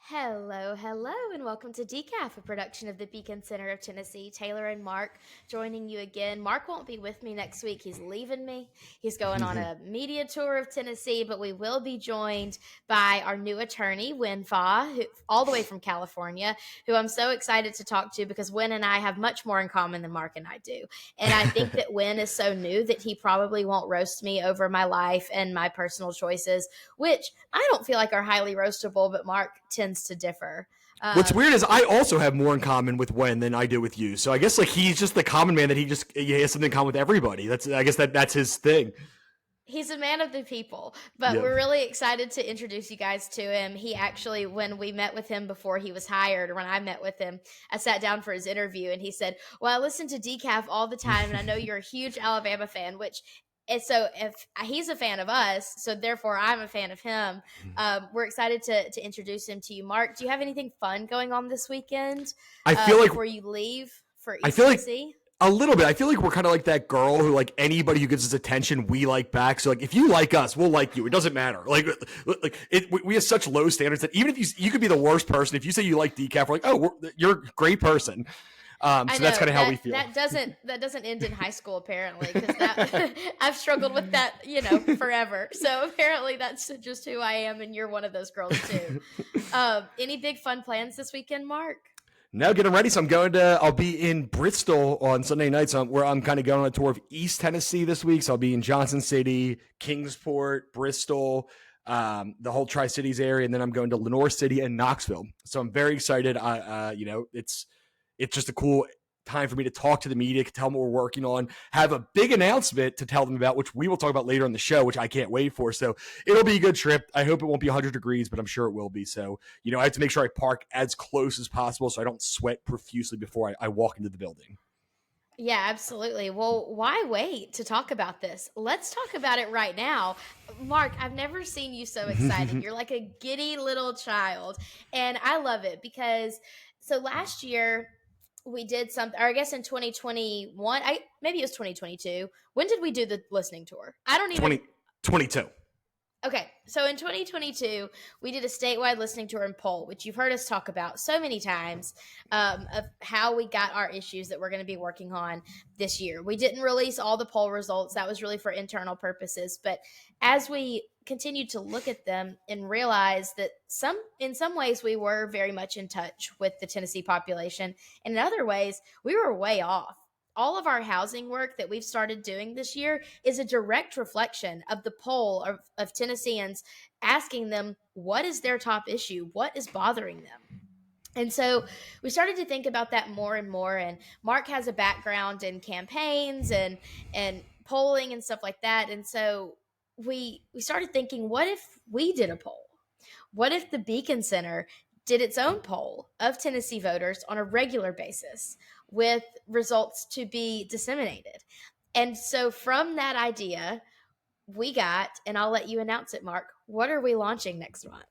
Hello, and welcome to Decaf, a production of the Beacon Center of Tennessee. Taylor and Mark joining you again. Mark won't be with me next week. He's leaving me. He's going on a media tour of Tennessee, but we will be joined by our new attorney, Win Fa, all the way from California, who I'm so excited to talk to because Win and I have much more in common than Mark and I do. And I think that Win is so new that he probably won't roast me over my life and my personal choices, which I don't feel like are highly roastable, but Mark tends to differ. What's weird is I also have more in common with Wen than I do with you. So I guess like he's just the common man that he has something in common with everybody. I guess that's his thing. He's a man of the people, but Yeah. we're really excited to introduce you guys to him. He actually, when we met with him before he was hired, or when I met with him, I sat down for his interview and he said, "Well, I listen to Decaf all the time, and I know you're a huge Alabama fan," which and so if he's a fan of us, so therefore I'm a fan of him. We're excited to introduce him to you. Mark, do you have anything fun going on this weekend I feel like before you leave for I East feel like Tennessee? a little bit. I feel like we're kind of like that girl who like anybody who gives us attention, we like back. So like if you like us, we'll like you. It doesn't matter. We have such low standards that even if you could be the worst person, if you say you like Decaf, we're like, oh, you're a great person. So that's kind of how we feel. That doesn't end in high school apparently, because I've struggled with that forever. So apparently that's just who I am, and you're one of those girls too. Any big fun plans this weekend, Mark? Now getting ready. So I'll be in Bristol on Sunday night. So where I'm kind of going on a tour of East Tennessee this week. So I'll be in Johnson City, Kingsport, Bristol, the whole Tri-Cities area. And then I'm going to Lenoir City and Knoxville. So I'm very excited. It's just a cool time for me to talk to the media, tell them what we're working on, have a big announcement to tell them about, which we will talk about later on the show, which I can't wait for. So it'll be a good trip. I hope it won't be 100 degrees, but I'm sure it will be. So, I have to make sure I park as close as possible so I don't sweat profusely before I walk into the building. Yeah, absolutely. Well, why wait to talk about this? Let's talk about it right now. Mark, I've never seen you so excited. You're like a giddy little child, and I love it because so last year we did something, or I guess in 2021, maybe it was 2022. When did we do the listening tour? I don't even 2022. Okay, so in 2022, we did a statewide listening tour and poll, which you've heard us talk about so many times, of how we got our issues that we're going to be working on this year. We didn't release all the poll results. That was really for internal purposes. But as we continued to look at them and realize that in some ways we were very much in touch with the Tennessee population, and in other ways we were way off. All of our housing work that we've started doing this year is a direct reflection of the poll of Tennesseans, asking them what is their top issue, what is bothering them. And so we started to think about that more and more. And Mark has a background in campaigns and polling and stuff like that. And so we started thinking, what if we did a poll? What if the Beacon Center did its own poll of Tennessee voters on a regular basis with results to be disseminated? And so from that idea, we got, and I'll let you announce it, Mark, what are we launching next month?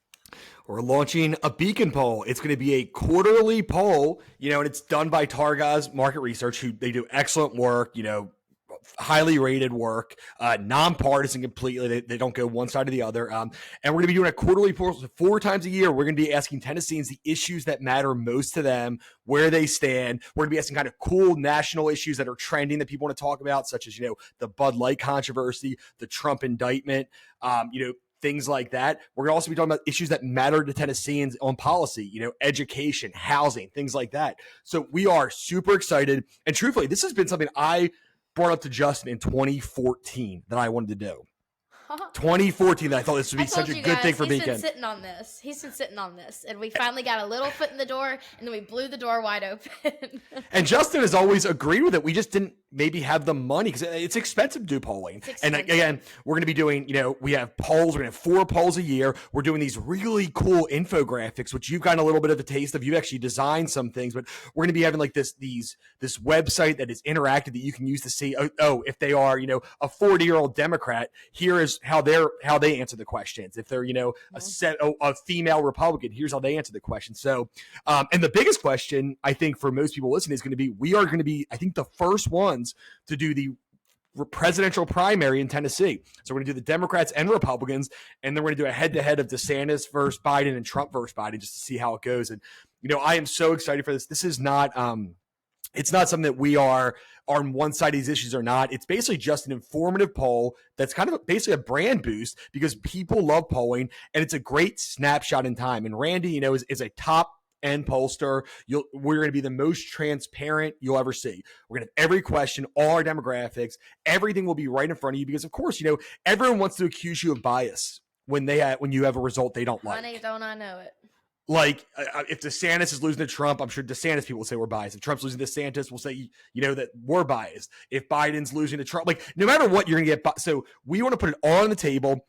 We're launching a Beacon poll. It's going to be a quarterly poll, and it's done by Targaz Market Research, who they do excellent work, highly rated work, nonpartisan completely. They don't go one side or the other. And we're going to be doing a quarterly poll 4 times a year. We're going to be asking Tennesseans the issues that matter most to them, where they stand. We're going to be asking kind of cool national issues that are trending that people want to talk about, such as, the Bud Light controversy, the Trump indictment, things like that. We're going to also be talking about issues that matter to Tennesseans on policy, education, housing, things like that. So we are super excited. And truthfully, this has been something I brought up to Justin in 2014 that I wanted to do. 2014, that I thought this would be such a good thing for Beacon. He's been sitting on this. And we finally got a little foot in the door, and then we blew the door wide open. And Justin has always agreed with it. We just didn't maybe have the money because it's expensive to do polling. And again, we're going to be doing, we have polls. We're going to have 4 polls a year. We're doing these really cool infographics, which you've gotten a little bit of a taste of. You've actually designed some things, but we're going to be having like this website that is interactive that you can use to see, if they are, a 40-year-old Democrat, here is how they answer the questions. If they're, a female Republican, here's how they answer the question. So, and the biggest question I think for most people listening is going to be, we are going to be, I think, the first ones to do the presidential primary in Tennessee. So we're going to do the Democrats and Republicans, and then we're going to do a head-to-head of DeSantis versus Biden and Trump versus Biden just to see how it goes. And, I am so excited for this. This is not it's not something that we are on one side of these issues or not. It's basically just an informative poll that's kind of basically a brand boost because people love polling, and it's a great snapshot in time. And Randy, is a top end pollster. We're going to be the most transparent you'll ever see. We're going to have every question, all our demographics, everything will be right in front of you because, of course, everyone wants to accuse you of bias when you have a result they don't like. Honey, don't I know it? Like, if DeSantis is losing to Trump, I'm sure DeSantis people will say we're biased. If Trump's losing to DeSantis, we'll say, that we're biased. If Biden's losing to Trump, like, no matter what, you're going to get. So we want to put it all on the table.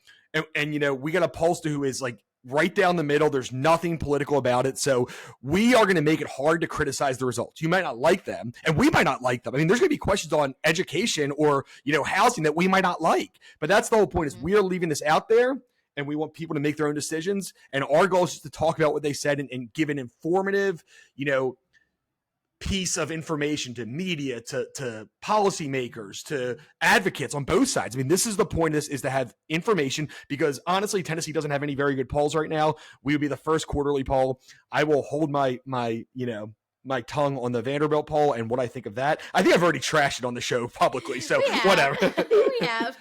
And we got a pollster who is like right down the middle. There's nothing political about it. So we are going to make it hard to criticize the results. You might not like them, and we might not like them. I mean, there's going to be questions on education or, housing that we might not like. But that's the whole point is we are leaving this out there. And we want people to make their own decisions. And our goal is just to talk about what they said and give an informative, piece of information to media, to policymakers, to advocates on both sides. I mean, this is the point is to have information because honestly, Tennessee doesn't have any very good polls right now. We would be the first quarterly poll. I will hold my tongue on the Vanderbilt poll and what I think of that. I think I've already trashed it on the show publicly, so whatever. We have.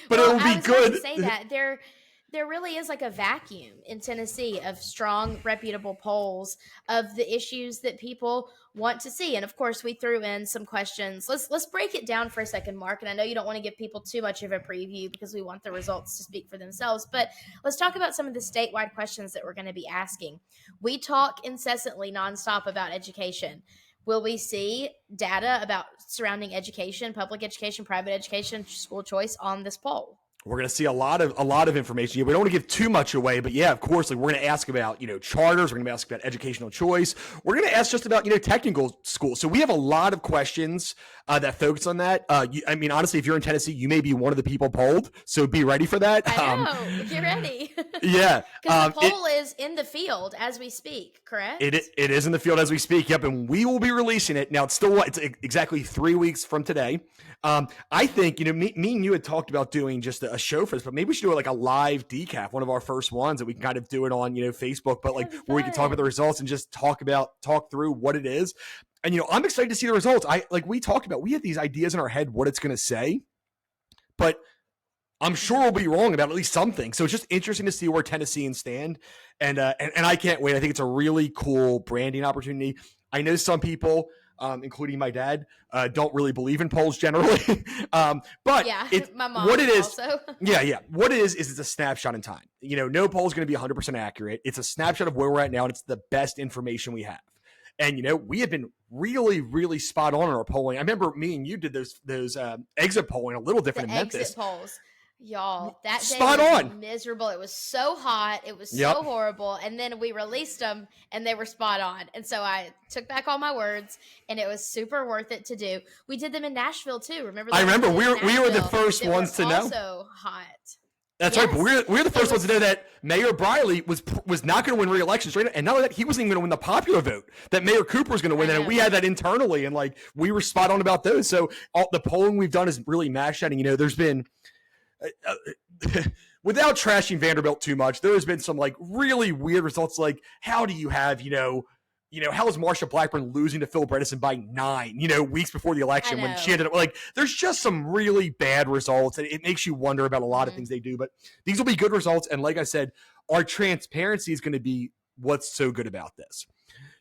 But it'll be good. To say that there really is like a vacuum in Tennessee of strong, reputable polls of the issues that people want to see. And of course, we threw in some questions. Let's break it down for a second, Mark. And I know you don't want to give people too much of a preview because we want the results to speak for themselves. But let's talk about some of the statewide questions that we're going to be asking. We talk incessantly, nonstop about education. Will we see data about surrounding education, public education, private education, school choice on this poll? We're going to see a lot of information. We don't want to give too much away, but yeah, of course, like we're going to ask about, charters. We're going to ask about educational choice. We're going to ask just about, technical schools. So we have a lot of questions that focus on that. I mean, honestly, if you're in Tennessee, you may be one of the people polled. So be ready for that. I know. Get ready. Yeah. Because the poll is in the field as we speak, correct? It is in the field as we speak. Yep. And we will be releasing it. Now, it's exactly 3 weeks from today. I think, me and you had talked about doing just a show for this, but maybe we should do it like a live decaf, one of our first ones that we can kind of do it on, Facebook, but like where we can talk about the results and just talk through what it is. And, I'm excited to see the results. We talked about, we had these ideas in our head, what it's going to say, but I'm sure we'll be wrong about at least something. So it's just interesting to see where Tennesseans stand. And I can't wait. I think it's a really cool branding opportunity. I know some people, including my dad, don't really believe in polls generally. But yeah, my mom what it is, also. yeah. What it is it's a snapshot in time. No poll is going to be 100% accurate. It's a snapshot of where we're at now, and it's the best information we have. And, we have been really, really spot on in our polling. I remember me and you did those exit polling a little different in Memphis. Exit polls. Y'all, that day spot was on. Miserable. It was so hot. It was so horrible. And then we released them and they were spot on. And so I took back all my words and it was super worth it to do. We did them in Nashville too. Remember? I remember we were the first ones to know. Also hot. That's right, but we're the first ones to know that Mayor Briley was not going to win re-election straight up, and not only that, he wasn't even going to win the popular vote. That Mayor Cooper was going to win that, and we had that internally, and we were spot on about those. So the polling we've done is really matched that, and there's been without trashing Vanderbilt too much, there has been some really weird results. Like, how do you have how is Marsha Blackburn losing to Phil Bredesen by 9, weeks before the election when she ended up there's just some really bad results, and it makes you wonder about a lot of things they do. But these will be good results, and like I said, our transparency is going to be what's so good about this.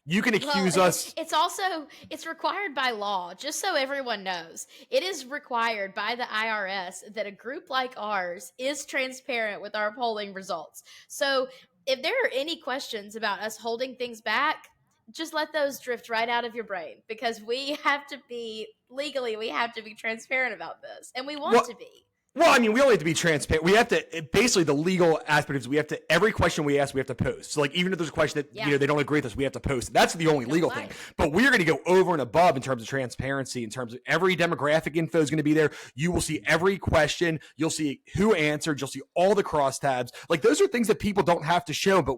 You can accuse us. It's required by law, just so everyone knows. It is required by the IRS that a group like ours is transparent with our polling results. So if there are any questions about us holding things back, just let those drift right out of your brain, because we have to be transparent about this, and we want to be. Well, I mean, we only have to be transparent. We have to, basically the legal aspect is every question we ask, we have to post. So even if there's a question that, they don't agree with us, we have to post. That's the only legal thing. But we're going to go over and above in terms of transparency, in terms of every demographic info is going to be there. You will see every question. You'll see who answered. You'll see all the crosstabs. Those are things that people don't have to show, but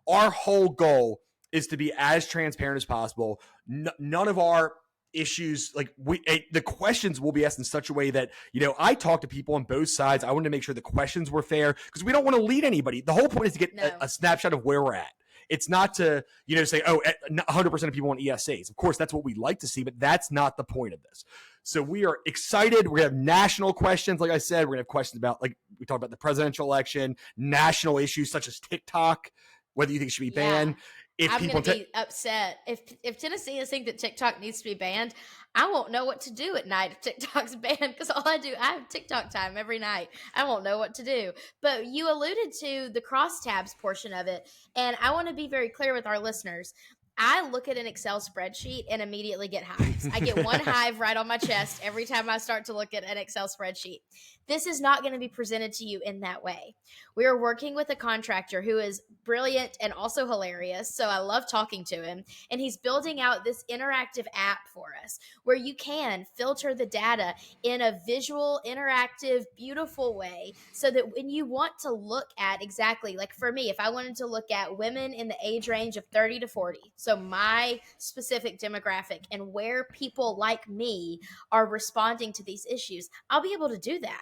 our whole goal is to be as transparent as possible. None of our issues, like the questions will be asked in such a way that, I talk to people on both sides. I wanted to make sure the questions were fair because we don't want to lead anybody. The whole point is to get No. a snapshot of where we're at. It's not to, say, 100% of people want ESAs. Of course, that's what we'd like to see, but that's not the point of this. So we are excited. We're going to have national questions. Like I said, we're going to have questions about, like we talked about the presidential election, national issues such as TikTok, whether you think it should be banned. I'm going to be upset. If Tennesseans think that TikTok needs to be banned, I won't know what to do at night if TikTok's banned because I have TikTok time every night. I won't know what to do. But you alluded to the crosstabs portion of it, and I want to be very clear with our listeners. I look at an Excel spreadsheet and immediately get hives. I get one hive right on my chest every time I start to look at an Excel spreadsheet. This is not going to be presented to you in that way. We are working with a contractor who is brilliant and also hilarious, so I love talking to him. And he's building out this interactive app for us where you can filter the data in a visual, interactive, beautiful way so that when you want to look at exactly, like for me, if I wanted to look at women in the age range of 30 to 40, so my specific demographic and where people like me are responding to these issues, I'll be able to do that.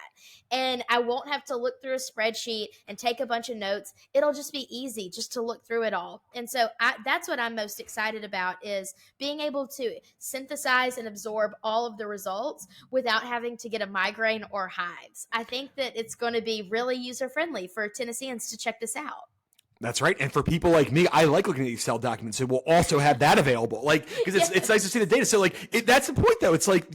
And I won't have to look through a spreadsheet and take a bunch of notes. It'll just be easy just to look through it all. And so that's what I'm most excited about, is being able to synthesize and absorb all of the results without having to get a migraine or hives. I think that it's going to be really user-friendly for Tennesseans to check this out. That's right. And for people like me, I like looking at Excel documents. So we'll also have that available. Like, because it's nice to see the data. So like, that's the point though. It's like,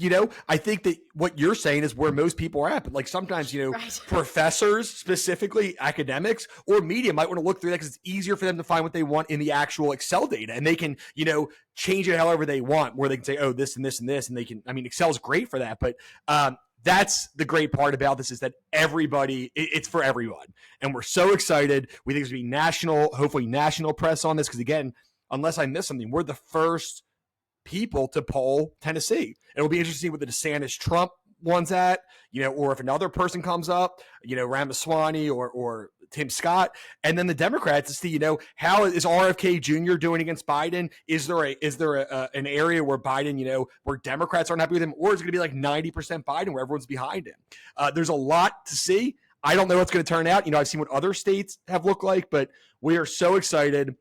I think that what you're saying is where most people are at. But like sometimes, Right. Professors, specifically academics or media, might want to look through that because it's easier for them to find what they want in the actual Excel data. And they can, change it however they want, where they can say, oh, this and this and this. And they can, Excel's great for that. But, that's the great part about this, is that it's for everyone. And we're so excited. We think there's going to be hopefully national press on this. Because again, unless I miss something, we're the first people to poll Tennessee. It'll be interesting what the DeSantis Trump one's at, or if another person comes up, Ramaswamy or Tim Scott, and then the Democrats to see, how is RFK Jr. doing against Biden? Is there an area where Biden, where Democrats aren't happy with him, or is it going to be like 90% Biden where everyone's behind him? There's a lot to see. I don't know what's going to turn out. I've seen what other states have looked like, but we are so excited.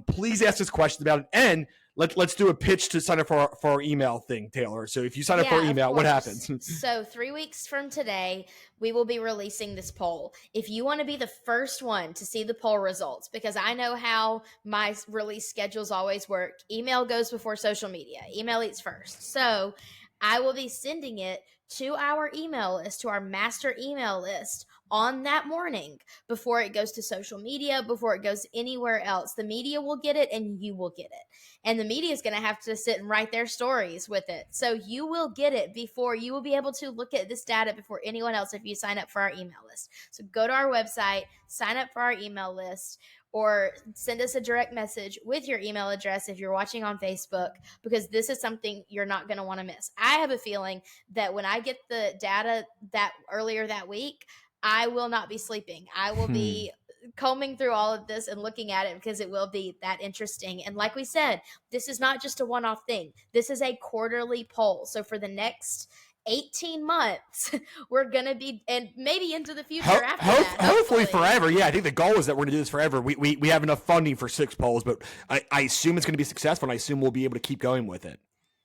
Please ask us questions about it, and let's do a pitch to sign up for our email thing, Taylor. So if you sign up for our email, what happens? So 3 weeks from today, we will be releasing this poll. If you want to be the first one to see the poll results, because I know how my release schedules always work, email goes before social media. Email eats first. So I will be sending it to our email list, to our master email list on that morning before it goes to social media, before it goes anywhere else. The media will get it and you will get it. And the media is going to have to sit and write their stories with it. So you will get it before, you will be able to look at this data before anyone else if you sign up for our email list. So go to our website, sign up for our email list, or send us a direct message with your email address if you're watching on Facebook, because this is something you're not going to want to miss. I have a feeling that when I get the data that earlier that week, I will not be sleeping. I will be combing through all of this and looking at it because it will be that interesting. And like we said, this is not just a one-off thing. This is a quarterly poll. So for the next 18 months, we're going to be, and maybe into the future after that. Hopefully forever. Yeah, I think the goal is that we're going to do this forever. We have enough funding for 6 polls, but I assume it's going to be successful, and I assume we'll be able to keep going with it.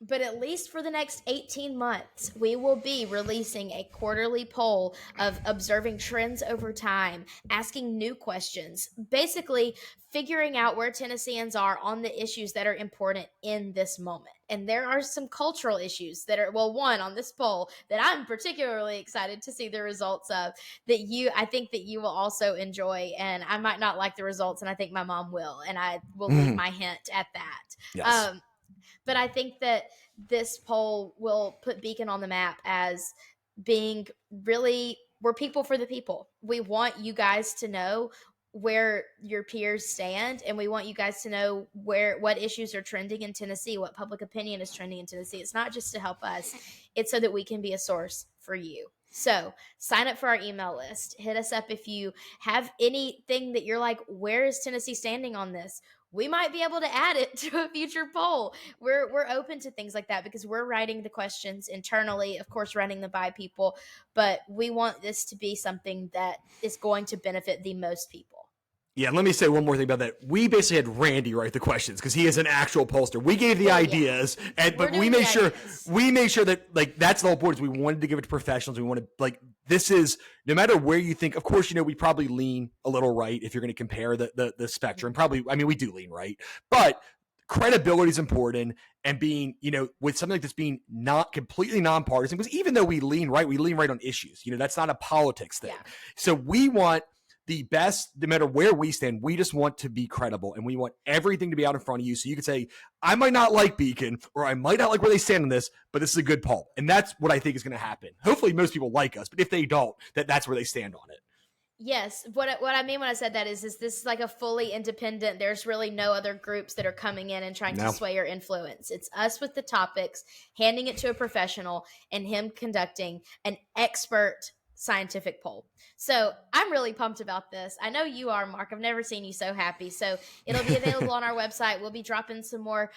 But at least for the next 18 months, we will be releasing a quarterly poll of observing trends over time, asking new questions, basically figuring out where Tennesseans are on the issues that are important in this moment. And there are some cultural issues that are, one on this poll that I'm particularly excited to see the results of, that I think that you will also enjoy. And I might not like the results, and I think my mom will, and I will leave my hint at that. Yes. But I think that this poll will put Beacon on the map as being really, we're people for the people. We want you guys to know where your peers stand, and we want you guys to know what issues are trending in Tennessee, what public opinion is trending in Tennessee. It's not just to help us, it's so that we can be a source for you. So sign up for our email list. Hit us up if you have anything that you're like, where is Tennessee standing on this? we might be able to add it to a future poll. We're open to things like that because we're writing the questions internally, of course, running them by people, but we want this to be something that is going to benefit the most people. Yeah, and let me say one more thing about that. We basically had Randy write the questions because he is an actual pollster. We gave the ideas, but we made sure that like that's the whole point. Is we wanted to give it to professionals. We wanted like this is no matter where you think. Of course, we probably lean a little right if you're going to compare the spectrum. Probably, I mean, we do lean right, but credibility is important, and being with something like this being not completely nonpartisan, because even though we lean right on issues. That's not a politics thing. Yeah. So we want the best, no matter where we stand. We just want to be credible, and we want everything to be out in front of you. So you could say, I might not like Beacon, or I might not like where they stand on this, but this is a good poll. And that's what I think is going to happen. Hopefully most people like us, but if they don't, that's where they stand on it. Yes, what I mean when I said that is this is like a fully independent. There's really no other groups that are coming in and trying to sway or influence. It's us with the topics, handing it to a professional, and him conducting an expert scientific poll. So I'm really pumped about this. I know you are, Mark. I've never seen you so happy. So it'll be available on our website. We'll be dropping some more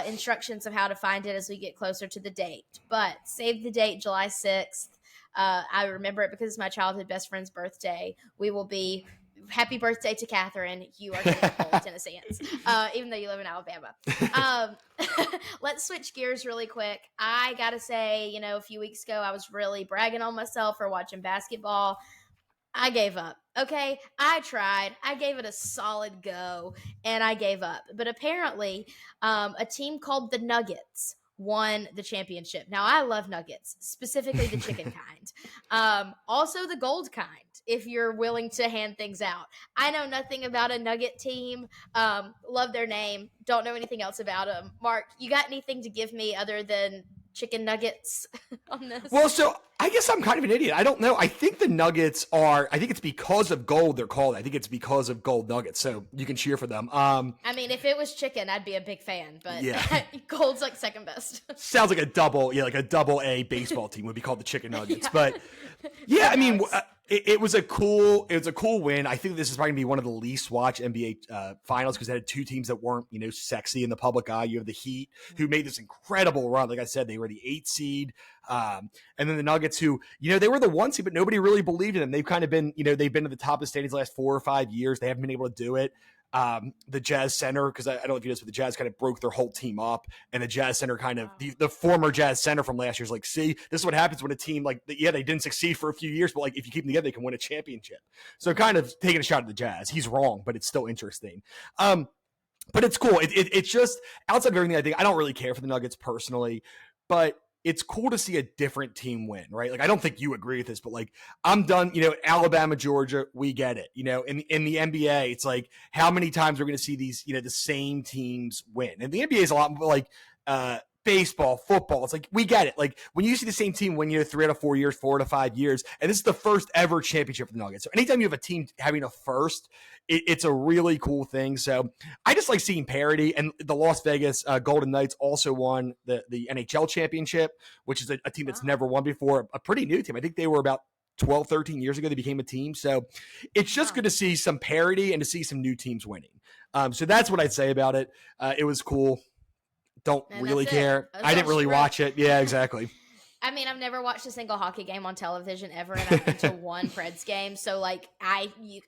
instructions of how to find it as we get closer to the date. But save the date, July 6th. I remember it because it's my childhood best friend's birthday. We will be happy birthday to Catherine. You are getting a poll, Tennesseans, even though you live in Alabama. Let's switch gears really quick. I gotta say, a few weeks ago, I was really bragging on myself for watching basketball. I gave up. Okay, I tried. I gave it a solid go, and I gave up. But apparently, a team called the Nuggets won the championship. Now, I love nuggets, specifically the chicken kind. Also the gold kind, if you're willing to hand things out. I know nothing about a nugget team. Love their name. Don't know anything else about them. Mark, you got anything to give me other than chicken nuggets on this? Well, so I guess I'm kind of an idiot. I don't know. I think the Nuggets I think it's because of gold they're called. I think it's because of gold nuggets. So you can cheer for them. I mean, if it was chicken, I'd be a big fan, but yeah. Gold's like second best. Sounds like a double A baseball team would be called the Chicken Nuggets. But yeah, I mean, it was a cool win. I think this is probably gonna be one of the least watched NBA finals because they had two teams that weren't sexy in the public eye. You have the Heat, who made this incredible run. Like I said, they were the 8th seed, and then the Nuggets, who they were the 1 seed, but nobody really believed in them. They've kind of been they've been to the top of the standings the last 4 or 5 years. They haven't been able to do it. The Jazz Center, because I don't know if you know this, but the Jazz kind of broke their whole team up, and the Jazz Center kind of the former Jazz Center from last year's like, see, this is what happens when a team like they didn't succeed for a few years, but like if you keep them together, they can win a championship. So kind of taking a shot at the Jazz. He's wrong, but it's still interesting. But it's cool. It's just outside of everything. I think I don't really care for the Nuggets personally, but it's cool to see a different team win, right? Like, I don't think you agree with this, but like, I'm done, Alabama, Georgia, we get it. In the NBA, it's like, how many times are we going to see these, the same teams win? And the NBA is a lot more like, baseball, football. It's like, we get it. Like, when you see the same team win, 3 out of 4 years, 4 out of 5 years, and this is the first ever championship for the Nuggets. So anytime you have a team having a first, it's a really cool thing. So I just like seeing parity. And the Las Vegas Golden Knights also won the NHL championship, which is a team that's never won before. A pretty new team. I think they were about 12, 13 years ago they became a team. So it's just good to see some parity and to see some new teams winning. So that's what I'd say about it. It was cool. Don't really care. I didn't really watch it. Yeah, exactly. I mean, I've never watched a single hockey game on television ever, and I've been to one Preds game. So, like,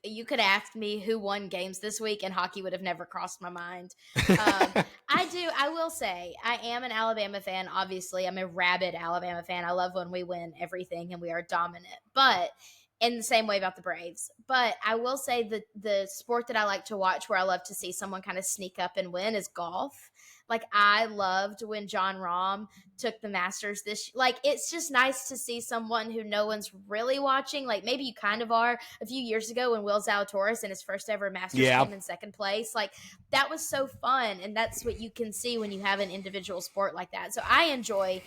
you could ask me who won games this week, and hockey would have never crossed my mind. I will say, I am an Alabama fan. Obviously, I'm a rabid Alabama fan. I love when we win everything and we are dominant. But in the same way about the Braves. But I will say the sport that I like to watch, where I love to see someone kind of sneak up and win, is golf. Like, I loved when John Rahm took the Masters like, it's just nice to see someone who no one's really watching. Like, maybe you kind of are. A few years ago when Will Zalatoris in his first ever Masters came in second place, like, that was so fun. And that's what you can see when you have an individual sport like that. So I enjoy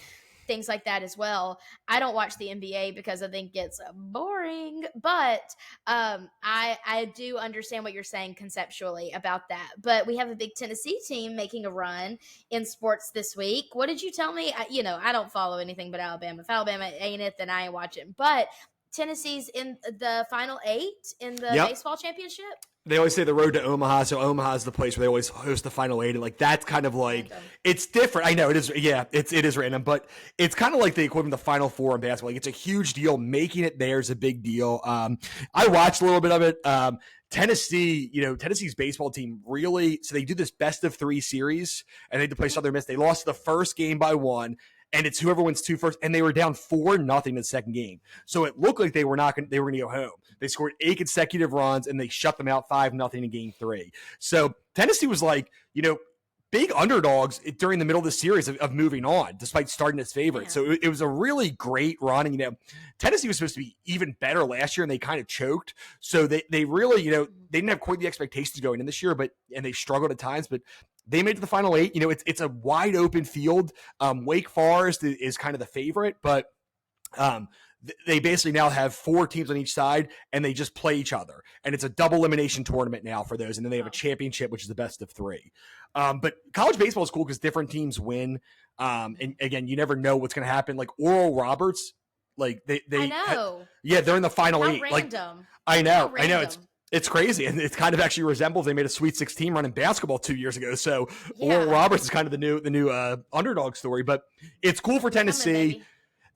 things like that as well. I don't watch the NBA because I think it's boring, but I do understand what you're saying conceptually about that. But we have a big Tennessee team making a run in sports this week. What did you tell me? I don't follow anything but Alabama. If Alabama ain't it, then I ain't watching. But Tennessee's in the final 8 in the Yep. baseball championship. They always say the road to Omaha, so Omaha is the place where they always host the final 8, and like that's kind of like Random. it's different. I know it is, yeah, it is random, but it's kind of like the equivalent of the Final Four in basketball. Like it's a huge deal. Making it there is a big deal. I watched a little bit of it. Tennessee, Tennessee's baseball team really, so they do this best of 3 series, and they had to play Southern Miss. They lost the first game by 1. And it's whoever wins 2 first, and they were down 4-0 in the second game. So it looked like they were going to go home. They scored 8 consecutive runs, and they shut them out 5-0 in game 3. So Tennessee was like, big underdogs during the middle of the series of moving on, despite starting as favorites. Yeah. So it was a really great run. And, Tennessee was supposed to be even better last year, and they kind of choked. So they really, they didn't have quite the expectations going in this year, and they struggled at times, but they made it to the final 8. It's a wide open field. Wake Forest is kind of the favorite, but they basically now have 4 teams on each side, and they just play each other. And it's a double elimination tournament now for those. And then they have a championship, which is the best of 3. But college baseball is cool because different teams win. And again, you never know what's going to happen. Like Oral Roberts, like they I know. they're in the final How 8. random. Like How I know. random. It's crazy, and it kind of actually resembles they made a Sweet 16 run in basketball 2 years ago. So Yeah. Oral Roberts is kind of the new underdog story, but it's cool for Tennessee. Coming,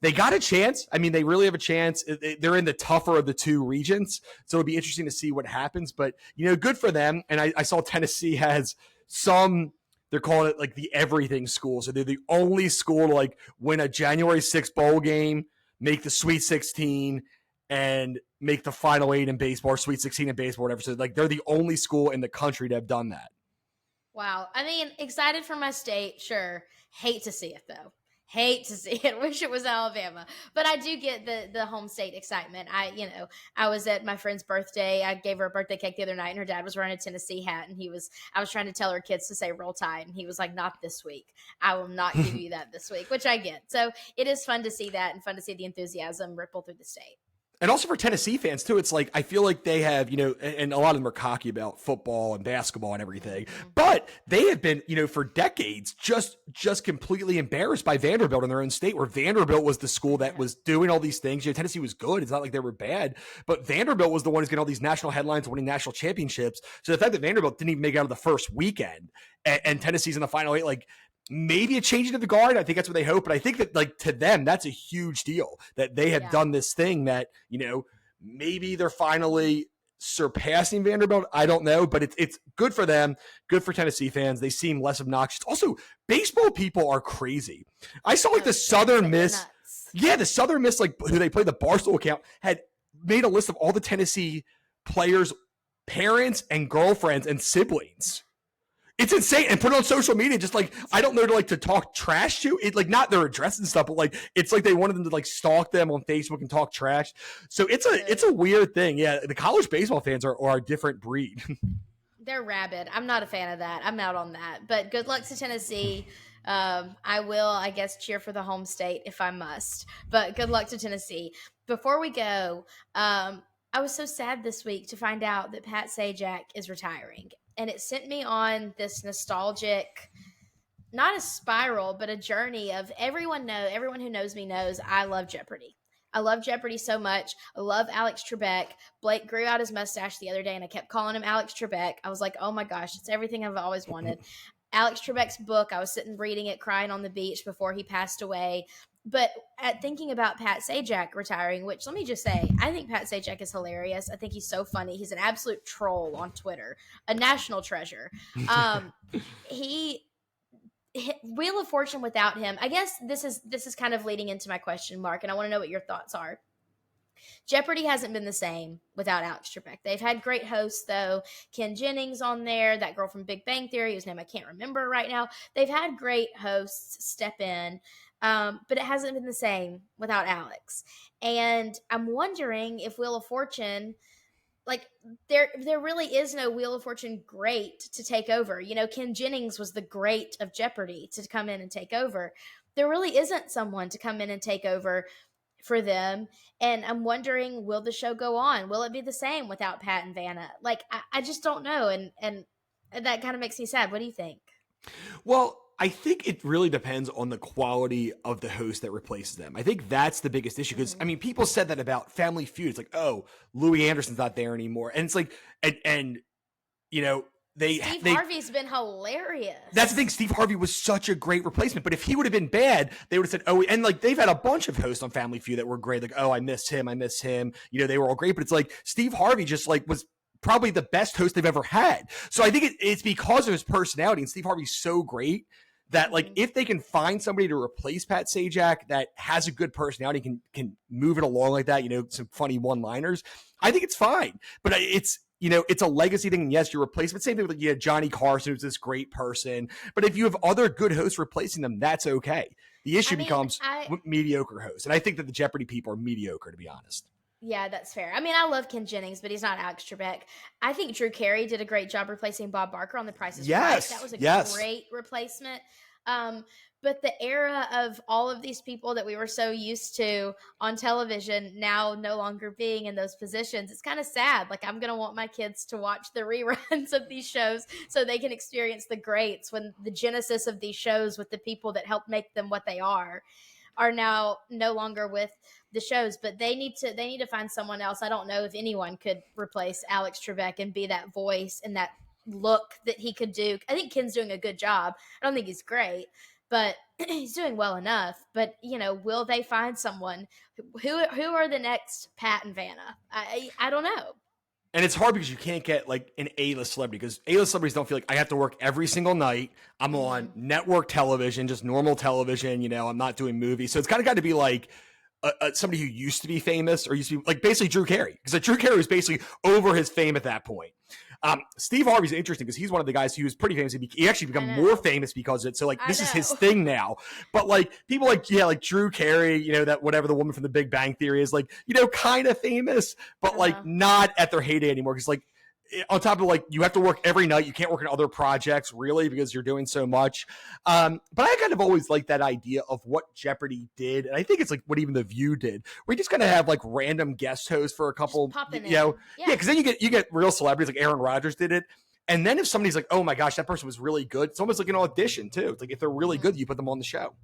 they got a chance. I mean, they really have a chance. They're in the tougher of the 2 regions, so it'll be interesting to see what happens. But good for them. And I saw Tennessee has some. They're calling it like the everything school. So they're the only school to like win a January 6th bowl game, make the Sweet 16, and make the final 8 in baseball, or Sweet 16 in baseball, whatever. So like they're the only school in the country to have done that. Wow. I mean, excited for my state, sure. Hate to see it though. Hate to see it. Wish it was Alabama. But I do get the home state excitement. I was at my friend's birthday. I gave her a birthday cake the other night, and her dad was wearing a Tennessee hat, and I was trying to tell her kids to say Roll Tide, and he was like, not this week. I will not give you that this week, which I get. So it is fun to see that, and fun to see the enthusiasm ripple through the state. And also for Tennessee fans too, it's like I feel like they have, and a lot of them are cocky about football and basketball and everything, but they have been, for decades just completely embarrassed by Vanderbilt in their own state, where Vanderbilt was the school that was doing all these things. Tennessee was good; it's not like they were bad, but Vanderbilt was the one who's getting all these national headlines, winning national championships. So the fact that Vanderbilt didn't even make it out of the first weekend, and Tennessee's in the final 8, like. Maybe a change of the guard. I think that's what they hope. But I think that, like, to them, that's a huge deal that they have done this thing that, maybe they're finally surpassing Vanderbilt. I don't know, but it's good for them. Good for Tennessee fans. They seem less obnoxious. Also, baseball people are crazy. I saw like the Southern Miss. Yeah, the Southern Miss, like who they play the Barstool account, had made a list of all the Tennessee players' parents and girlfriends and siblings. It's insane, and put it on social media. Just like I don't know to talk trash to it, like not their address and stuff, but like it's like they wanted them to like stalk them on Facebook and talk trash. So it's a weird thing. Yeah, the college baseball fans are a different breed. They're rabid. I'm not a fan of that. I'm out on that. But good luck to Tennessee. I will, I guess, cheer for the home state if I must. But good luck to Tennessee. Before we go, I was so sad this week to find out that Pat Sajak is retiring. And it sent me on this nostalgic, not a spiral, but a journey of everyone who knows me knows I love Jeopardy. I love Jeopardy so much. I love Alex Trebek. Blake grew out his mustache the other day, and I kept calling him Alex Trebek. I was like, oh my gosh, it's everything I've always wanted. Alex Trebek's book, I was sitting reading it, crying on the beach before he passed away. But at thinking about Pat Sajak retiring, which let me just say, I think Pat Sajak is hilarious. I think he's so funny. He's an absolute troll on Twitter, a national treasure. Wheel of Fortune without him, I guess this is kind of leading into my question, Mark, and I want to know what your thoughts are. Jeopardy hasn't been the same without Alex Trebek. They've had great hosts, though. Ken Jennings on there, that girl from Big Bang Theory, whose name I can't remember right now. They've had great hosts step in, but it hasn't been the same without Alex. And I'm wondering if Wheel of Fortune, like there really is no Wheel of Fortune great to take over. Ken Jennings was the great of Jeopardy to come in and take over. There really isn't someone to come in and take over for them. And I'm wondering, will the show go on? Will it be the same without Pat and Vanna? Like, I just don't know. And that kind of makes me sad. What do you think? Well, I think it really depends on the quality of the host that replaces them. I think that's the biggest issue because I mean, people said that about Family Feud. It's like, oh, Louis Anderson's not there anymore, and it's like, and you know, Steve Harvey's been hilarious. That's the thing. Steve Harvey was such a great replacement, but if he would have been bad, they would have said, oh, and like they've had a bunch of hosts on Family Feud that were great. Like, oh, I miss him. You know, they were all great, but it's like Steve Harvey just like was probably the best host they've ever had. So I think it's because of his personality, and Steve Harvey's so great that like if they can find somebody to replace Pat Sajak that has a good personality, can move it along like that, you know, some funny one-liners, I think it's fine. But it's, you know, it's a legacy thing. And yes, you replace, but same thing with like, Johnny Carson, who's this great person. But if you have other good hosts replacing them, that's okay. The issue becomes mediocre hosts. And I think that the Jeopardy people are mediocre, to be honest. Yeah, that's fair. I mean, I love Ken Jennings, but he's not Alex Trebek. I think Drew Carey did a great job replacing Bob Barker on The Price is Right. That was a great replacement. But the era of all of these people that we were so used to on television now no longer being in those positions, it's kind of sad. Like, I'm going to want my kids to watch the reruns of these shows so they can experience the greats, when the genesis of these shows with the people that helped make them what they are now no longer with the shows. But they need to find someone else. I don't know if anyone could replace Alex Trebek and be that voice and that look that he could do. I think Ken's doing a good job. I don't think he's great, but he's doing well enough. But, you know, will they find someone who are the next Pat and Vanna? I don't know. And it's hard because you can't get like an A-list celebrity, because A-list celebrities don't feel like I have to work every single night. I'm on network television, just normal television. You know, I'm not doing movies. So it's kind of got to be like somebody who used to be famous, or used to be like basically Drew Carey, because like Drew Carey was basically over his fame at that point. Steve Harvey's interesting because he's one of the guys who was pretty famous. He actually become more famous because of it. So like this is his thing now. But like people like Drew Carey, you know, that whatever the woman from The Big Bang Theory is, like, you know, kind of famous, but like not at their heyday anymore. Because like on top of like you have to work every night, you can't work on other projects really because you're doing so much. But I kind of always liked that idea of what Jeopardy did, and I think it's like what even The View did. We just kind of have like random guest hosts for a couple, you know, because then you get real celebrities like Aaron Rodgers did it. And then if somebody's like, oh my gosh, that person was really good, it's almost like an audition too. It's like if they're really good, you put them on the show.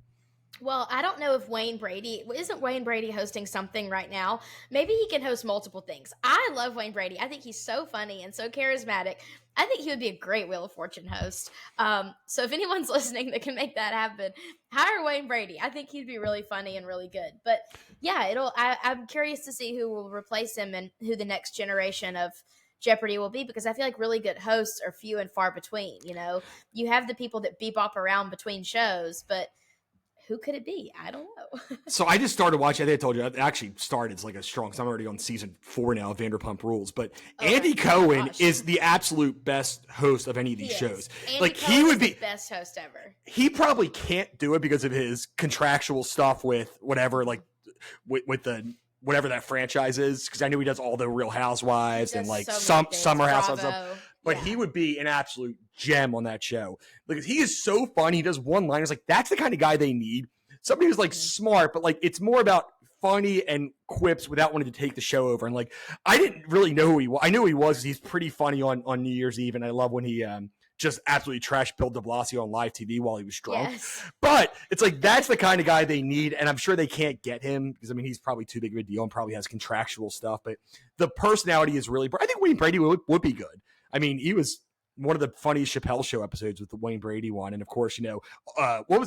Well, I don't know if isn't Wayne Brady hosting something right now? Maybe he can host multiple things. I love Wayne Brady. I think he's so funny and so charismatic. I think he would be a great Wheel of Fortune host. So if anyone's listening that can make that happen, hire Wayne Brady. I think he'd be really funny and really good. But yeah, I'm curious to see who will replace him and who the next generation of Jeopardy will be, because I feel like really good hosts are few and far between. You know, you have the people that bebop around between shows, but who could it be? I don't know. So I just started watching. I think I told you. I actually started. It's like a strong. So I'm already on season 4 now of Vanderpump Rules. But Andy Cohen is the absolute best host of any of these shows. Andy Cohen he would be the best host ever. He probably can't do it because of his contractual stuff with whatever, like with the whatever that franchise is. Because I know he does all the Real Housewives and like Summer House and stuff. But he would be an absolute gem on that show because he is so fun. He does one-liners. Like, that's the kind of guy they need. Somebody who's like smart, but like it's more about funny and quips without wanting to take the show over. And like, I didn't really know who he was. I knew who he was because he's pretty funny on New Year's Eve. And I love when he just absolutely trashed Bill de Blasio on live TV while he was drunk. Yes. But it's like, that's the kind of guy they need. And I'm sure they can't get him because, I mean, he's probably too big of a deal and probably has contractual stuff. But the personality is really, I think Wayne Brady would be good. I mean, he was one of the funniest Chappelle Show episodes with the Wayne Brady one. And of course, you know,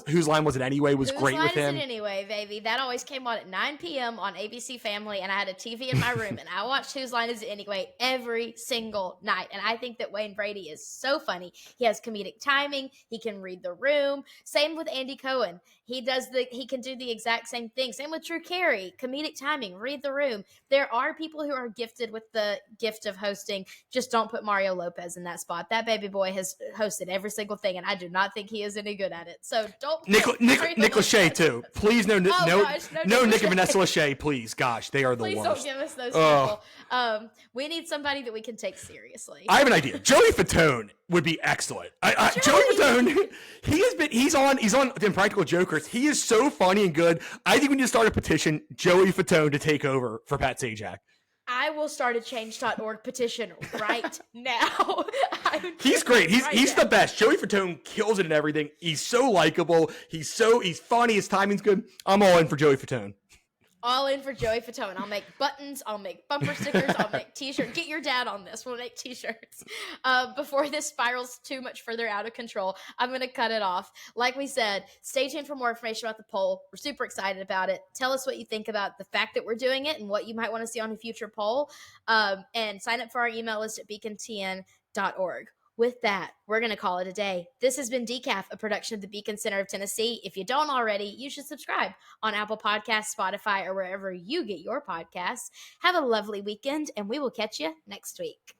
Whose Line Was It Anyway was great with him. Whose Line Is It Anyway, baby. That always came on at 9 p.m. on ABC Family. And I had a TV in my room and I watched Whose Line Is It Anyway every single night. And I think that Wayne Brady is so funny. He has comedic timing. He can read the room. Same with Andy Cohen. He can do the exact same thing. Same with Drew Carey. Comedic timing, read the room. There are people who are gifted with the gift of hosting. Just don't put Mario Lopez in that spot. That baby boy has hosted every single thing, and I do not think he is any good at it. So don't. Nick Lachey too. Please no Nick and Vanessa Lachey, please. Gosh, they are the worst. Please don't give us those people. We need somebody that we can take seriously. I have an idea. Joey Fatone would be excellent. Joey Fatone, he's on Impractical Jokers. He is so funny and good. I think we need to start a petition, Joey Fatone to take over for Pat Sajak. I will start a change.org petition right now. He's great. He's the best. Joey Fatone kills it in everything. He's so likable. He's funny. His timing's good. I'm all in for Joey Fatone. All in for Joey Fatone. I'll make buttons. I'll make bumper stickers. I'll make t-shirts. Get your dad on this. We'll make t-shirts. Before this spirals too much further out of control, I'm going to cut it off. Like we said, stay tuned for more information about the poll. We're super excited about it. Tell us what you think about the fact that we're doing it and what you might want to see on a future poll. And sign up for our email list at beacontn.org. With that, we're going to call it a day. This has been Decaf, a production of the Beacon Center of Tennessee. If you don't already, you should subscribe on Apple Podcasts, Spotify, or wherever you get your podcasts. Have a lovely weekend, and we will catch you next week.